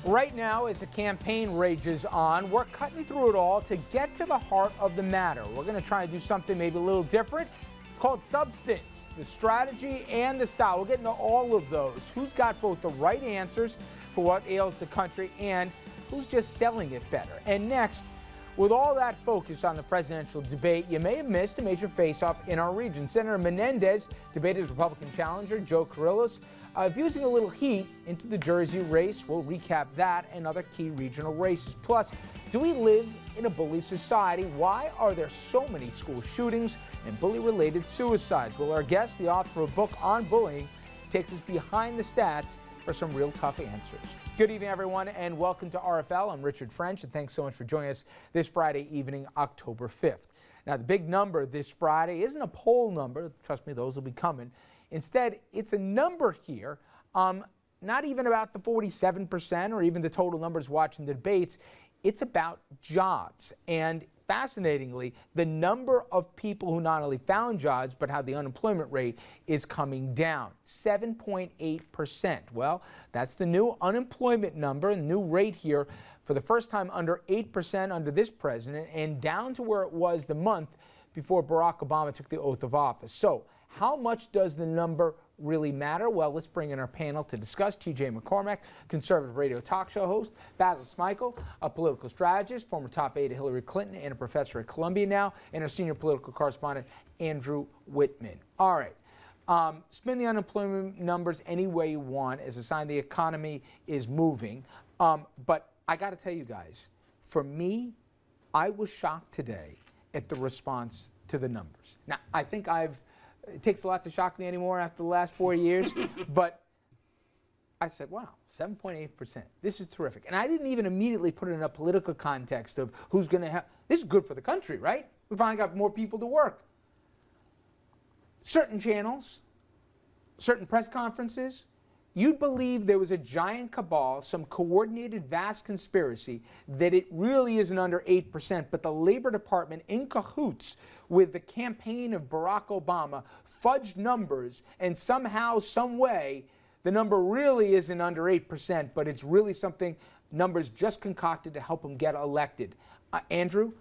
Right now, as the campaign rages on, we're cutting through it all to get to the heart of the matter. We're going to try and do something maybe a little different. It's called substance, the strategy and the style. We'll get into all of those. Who's got both the right answers for what ails the country and who's just selling it better. And next, with all that focus on the presidential debate, you may have missed a major face-off in our region. Senator Menendez debated his Republican challenger, Joe Carrillos, infusing a little heat into the Jersey race. We'll recap that and other key regional races. Plus, do we live in a bully society? Why are there so many school shootings and bully-related suicides? Well, our guest, the author of a book on bullying, takes us behind the stats for some real tough answers. Good evening, everyone, and welcome to RFL. I'm Richard French, and thanks so much for joining us this Friday evening, October 5th. Now, the big number this Friday isn't a poll number. Trust me, those will be coming. Instead, it's a number here, not even about the 47% or even the total numbers watching the debates. It's about jobs. And fascinatingly, the number of people who not only found jobs, but how the unemployment rate is coming down, 7.8%. Well, that's the new unemployment number, the new rate here for the first time under 8% under this president and down to where it was the month before Barack Obama took the oath of office. So how much does the number really matter? Well, let's bring in our panel to discuss. T.J. McCormack, conservative radio talk show host. Basil Smikle, a political strategist, former top aide to Hillary Clinton and a professor at Columbia now, and our senior political correspondent, Andrew Whitman. All right. Spin the unemployment numbers any way you want as a sign the economy is moving. But I got to tell you guys, for me, I was shocked today at the response to the numbers. Now, I think it takes a lot to shock me anymore after the last 4 years, but I said, wow, 7.8%. This is terrific. And I didn't even immediately put it in a political context of who's going to have, this is good for the country, right? We finally got more people to work. Certain channels, certain press conferences, you'd believe there was a giant cabal, some coordinated vast conspiracy, that it really isn't under 8%, but the Labor Department in cahoots with the campaign of Barack Obama fudged numbers, and somehow, some way, the number really isn't under 8%, but it's really something numbers just concocted to help him get elected. Andrew,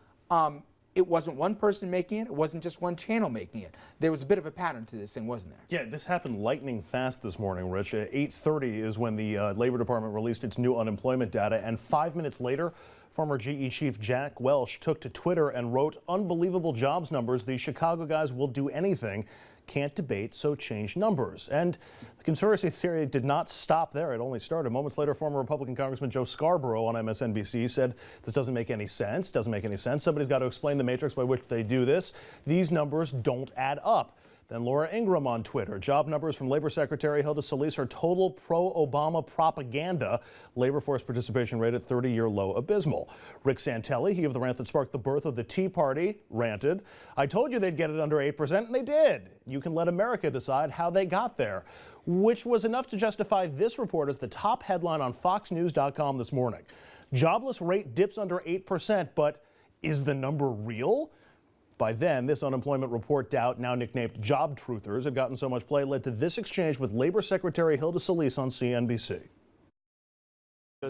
it wasn't one person making it. It wasn't just one channel making it. There was a bit of a pattern to this thing, wasn't there? Yeah, this happened lightning fast this morning, Rich. 8:30 is when the Labor Department released its new unemployment data, and 5 minutes later, former GE chief Jack Welch took to Twitter and wrote, "Unbelievable jobs numbers. These Chicago guys will do anything. Can't debate, so change numbers." And the conspiracy theory did not stop there. It only started. Moments later, former Republican Congressman Joe Scarborough on MSNBC said, "This doesn't make any sense. Doesn't make any sense. Somebody's got to explain the matrix by which they do this. These numbers don't add up." Then Laura Ingraham on Twitter. Job numbers from Labor Secretary Hilda Solis are total pro-Obama propaganda. Labor force participation rate at 30-year low, abysmal. Rick Santelli, he of the rant that sparked the birth of the Tea Party, ranted, "I told you they'd get it under 8%, and they did. You can let America decide how they got there," which was enough to justify this report as the top headline on FoxNews.com this morning. Jobless rate dips under 8%, but is the number real? By then, this unemployment report doubt, now nicknamed Job Truthers, had gotten so much play, led to this exchange with Labor Secretary Hilda Solis on CNBC.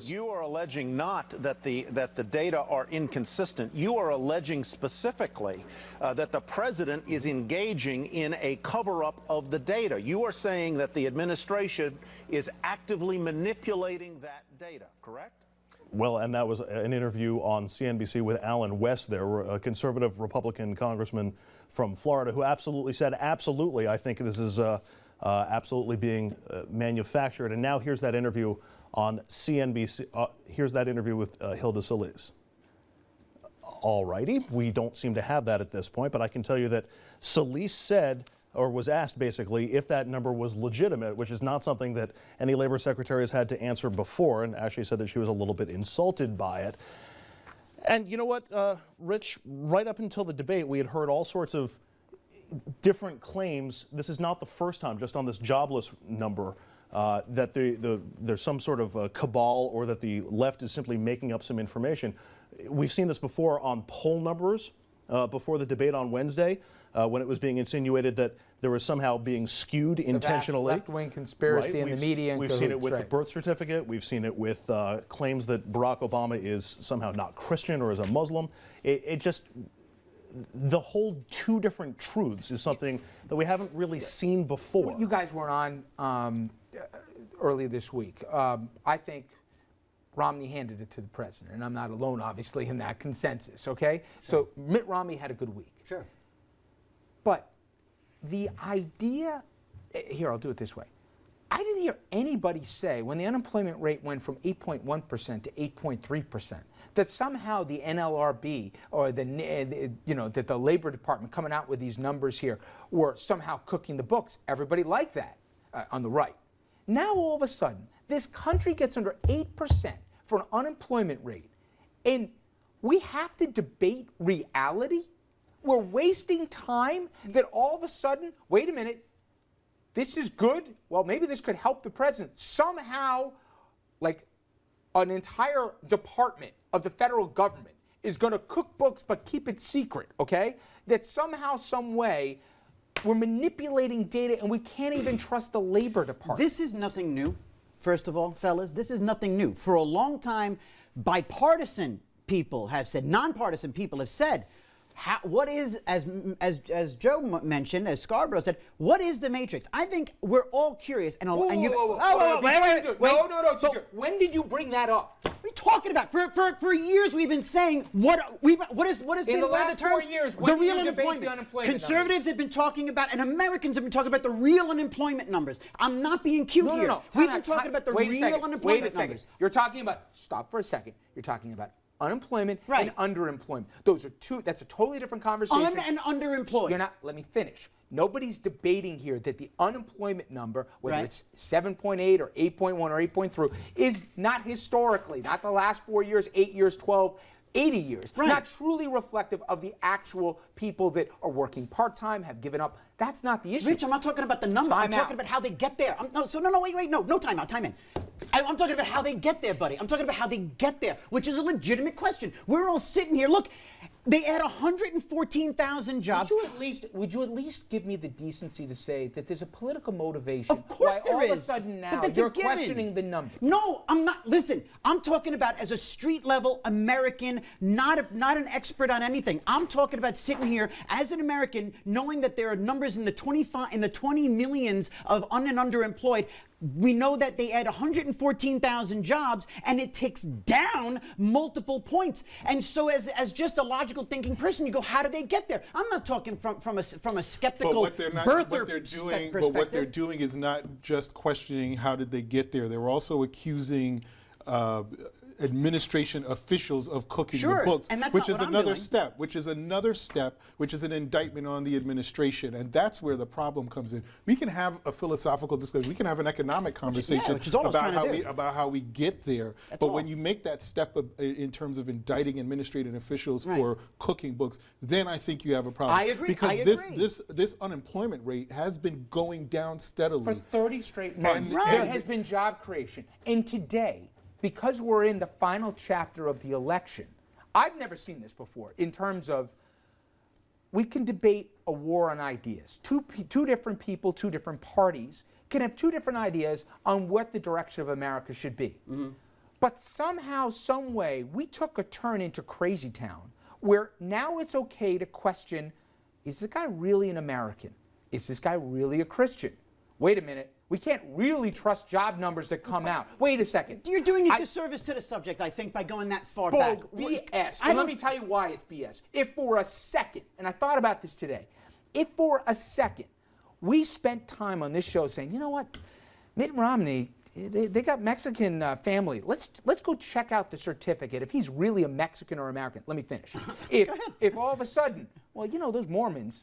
You are alleging not that the data are inconsistent. You are alleging specifically that the president is engaging in a cover-up of the data. You are saying that the administration is actively manipulating that data, correct? Well, and that was an interview on CNBC with Alan West there, a conservative Republican congressman from Florida who absolutely said, absolutely, I think this is absolutely being manufactured. And now here's that interview on CNBC. Here's that interview with Hilda Solis. All righty. We don't seem to have that at this point, but I can tell you that Solis said, or was asked basically, if that number was legitimate, which is not something that any labor secretary has had to answer before, and actually said that she was a little bit insulted by it. And you know what, Rich, right up until the debate, we had heard all sorts of different claims. This is not the first time, just on this jobless number, that there's some sort of cabal or that the left is simply making up some information. We've seen this before on poll numbers. before the debate on Wednesday, when it was being insinuated that there was somehow being skewed intentionally. Left-wing conspiracy in the media. And we've seen it with the birth certificate. We've seen it with claims that Barack Obama is somehow not Christian or is a Muslim. It just, the whole two different truths is something that we haven't really seen before. You guys were on earlier this week. I think Romney handed it to the president, and I'm not alone, obviously, in that consensus, okay? Sure. So Mitt Romney had a good week. Sure. But the idea, here, I'll do it this way. I didn't hear anybody say, when the unemployment rate went from 8.1% to 8.3%, that somehow the NLRB or that the Labor Department coming out with these numbers here were somehow cooking the books. Everybody liked that on the right. Now all of a sudden, this country gets under 8% for an unemployment rate, and we have to debate reality? We're wasting time that all of a sudden, wait a minute, this is good? Well, maybe this could help the president. Somehow, like an entire department of the federal government is going to cook books but keep it secret, okay? That somehow, some way, we're manipulating data and we can't even trust the Labor Department. This is nothing new, first of all, fellas. This is nothing new. For a long time, bipartisan people have said, nonpartisan people have said, what is, as Joe mentioned, as Scarborough said, what is the matrix? I think we're all curious. And wait, Teacher. When did you bring that up? What are you talking about? For years we've been saying what has been the last 4 years, the real unemployment. Conservatives have been talking about, and Americans have been talking about the real unemployment numbers. I'm not being cute here. No. We've been talking about the real unemployment numbers. You're talking about, stop for a second. You're talking about unemployment and underemployment. Those are two, that's a totally different conversation. And underemployed. You're not, let me finish. Nobody's debating here that the unemployment number, whether it's 7.8 or 8.1 or 8.3, is not historically, not the last 4 years, 8 years, 12, 80 years, not truly reflective of the actual people that are working part-time, have given up. That's not the issue. Rich, I'm not talking about the number. I'm talking about how they get there. No, time in. I'm talking about how they get there, buddy. I'm talking about how they get there, which is a legitimate question. We're all sitting here. Look, they add 114,000 jobs. Would you at least give me the decency to say that there's a political motivation? Of course there is. All of a sudden now you're questioning the number. No, I'm not. Listen, I'm talking about as a street-level American, not an expert on anything. I'm talking about sitting here as an American, knowing that there are numbers in the 20 millions of and underemployed. We know that they add 114,000 jobs, and it ticks down multiple points. And so, as just a logical thinking person, you go, how do they get there? I'm not talking from a skeptical birther perspective. But what they're doing is not just questioning how did they get there. They're also accusing administration officials of cooking the books, which is another step, which is an indictment on the administration. And that's where the problem comes in. We can have a philosophical discussion. We can have an economic conversation about how we get there. But when you make that step in terms of indicting administrative officials for cooking books, then I think you have a problem. I agree. Because this unemployment rate has been going down steadily. For 30 straight months, there has been job creation. And today, because we're in the final chapter of the election, I've never seen this before in terms of we can debate a war on ideas. Two different people, two different parties can have two different ideas on what the direction of America should be. Mm-hmm. But somehow, some way, we took a turn into crazy town where now it's okay to question, is this guy really an American? Is this guy really a Christian? Wait a minute. We can't really trust job numbers that come out. Wait a second. You're doing a disservice to the subject, I think, by going that far back. BS. And let me tell you why it's BS. If for a second, and I thought about this today, if for a second we spent time on this show saying, you know what, Mitt Romney, they got Mexican family. Let's go check out the certificate if he's really a Mexican or American. Let me finish. If all of a sudden, well, you know, those Mormons,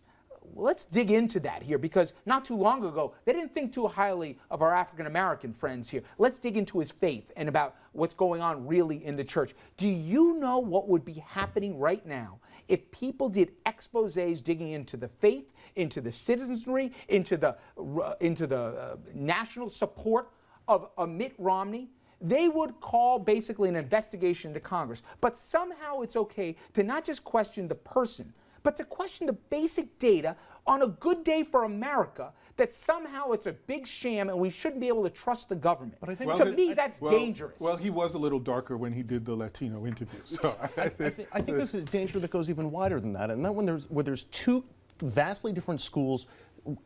let's dig into that here, because not too long ago, they didn't think too highly of our African-American friends here. Let's dig into his faith and about what's going on really in the church. Do you know what would be happening right now if people did exposés digging into the faith, into the citizenry, into the national support of Mitt Romney? They would call basically an investigation into Congress. But somehow it's okay to not just question the person, but to question the basic data on a good day for America, that somehow it's a big sham and we shouldn't be able to trust the government. But I think to me that's dangerous. Well, he was a little darker when he did the Latino interview. So I think there's a danger that goes even wider than that, and that where there's two vastly different schools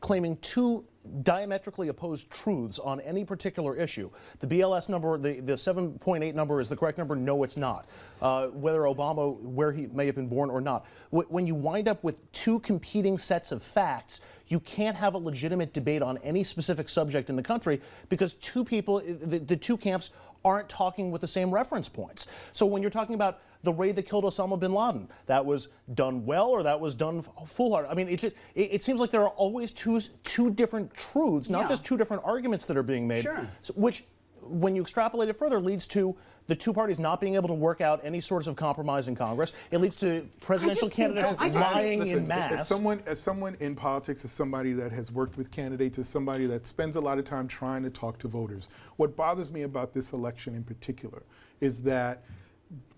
claiming two diametrically opposed truths on any particular issue. The BLS number, the 7.8 number is the correct number. No, it's not. Whether Obama, where he may have been born or not. When you wind up with two competing sets of facts, you can't have a legitimate debate on any specific subject in the country because two people, the two camps, aren't talking with the same reference points. So when you're talking about the raid that killed Osama bin Laden, that was done well or that was done foolhardy. I mean, it seems like there are always two different truths, not just two different arguments that are being made, which, when you extrapolate it further, leads to the two parties not being able to work out any sorts of compromise in Congress. It leads to presidential candidates lying in mass. As someone in politics, as somebody that has worked with candidates, as somebody that spends a lot of time trying to talk to voters, what bothers me about this election in particular is that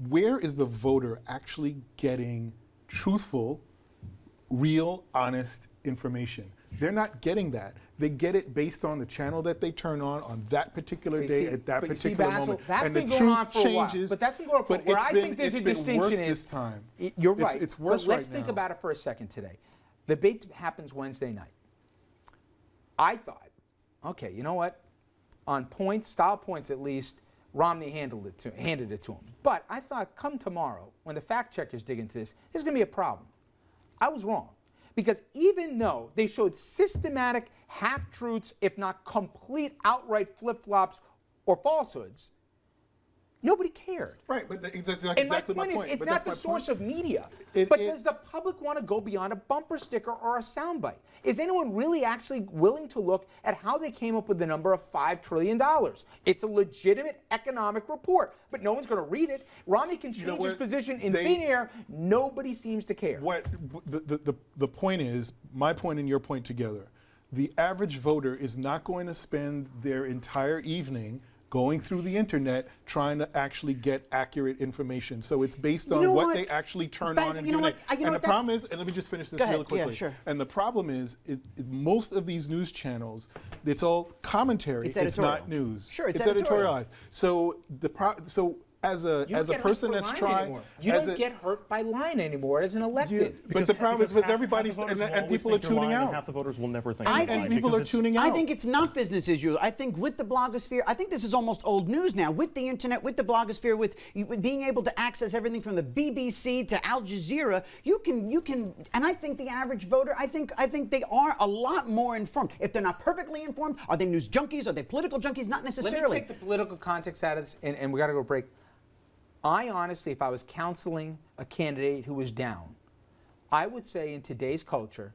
where is the voter actually getting truthful, real, honest information? They're not getting that. They get it based on the channel that they turn on that particular day at that particular moment. And the truth changes. But that's been going on for a while. Where I think there's a distinction worse this time. You're right. It's worse right now. Let's think about it for a second today. The debate happens Wednesday night. I thought, okay, you know what? On points, style points at least, Romney handed it to him. But I thought, come tomorrow, when the fact checkers dig into this, there's going to be a problem. I was wrong. Because even though they showed systematic half-truths, if not complete outright flip-flops or falsehoods, nobody cared. Right, but that's exactly my point. It's not the source of media. But does the public want to go beyond a bumper sticker or a soundbite? Is anyone really actually willing to look at how they came up with the number of $5 trillion? It's a legitimate economic report, but no one's going to read it. Romney can change his position in thin air. Nobody seems to care. The point is, my point and your point together, the average voter is not going to spend their entire evening going through the internet trying to actually get accurate information. So it's based on what they actually turn on and do. And the problem is, and let me just finish this really quickly. Yeah, sure. And the problem is, most of these news channels, it's all commentary. It's not news. Sure, it's editorialized. So as a person that's trying, you don't get hurt by lying anymore as an elected. But the problem is, everybody's and people are tuning out. Half the voters will never think. And people are tuning out. I think it's not business as usual. I think with the blogosphere, I think this is almost old news now. With the internet, with the blogosphere, with being able to access everything from the BBC to Al Jazeera, you can. And I think the average voter, I think they are a lot more informed. If they're not perfectly informed, are they news junkies? Are they political junkies? Not necessarily. Let me take the political context out of this, and we got to go break. I honestly, if I was counseling a candidate who was down, I would say in today's culture,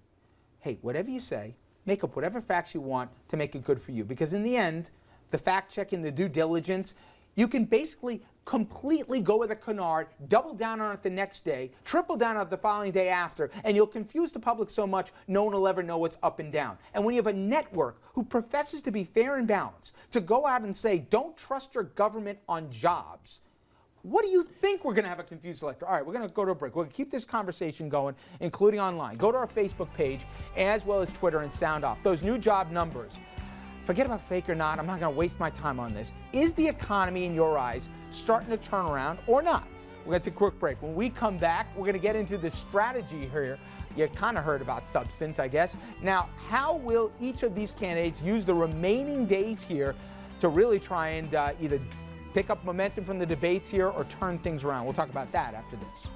hey, whatever you say, make up whatever facts you want to make it good for you. Because in the end, the fact check and the due diligence, you can basically completely go with a canard, double down on it the next day, triple down on it the following day after, and you'll confuse the public so much no one will ever know what's up and down. And when you have a network who professes to be fair and balanced, to go out and say, don't trust your government on jobs, what do you think we're going to have a confused electorate? All right, we're going to go to a break. We're going to keep this conversation going, including online. Go to our Facebook page, as well as Twitter, and sound off. Those new job numbers, forget about fake or not. I'm not going to waste my time on this. Is the economy, in your eyes, starting to turn around or not? We're going to take a quick break. When we come back, we're going to get into the strategy here. You kind of heard about substance, I guess. Now, how will each of these candidates use the remaining days here to really try and either pick up momentum from the debates here or turn things around? We'll talk about that after this.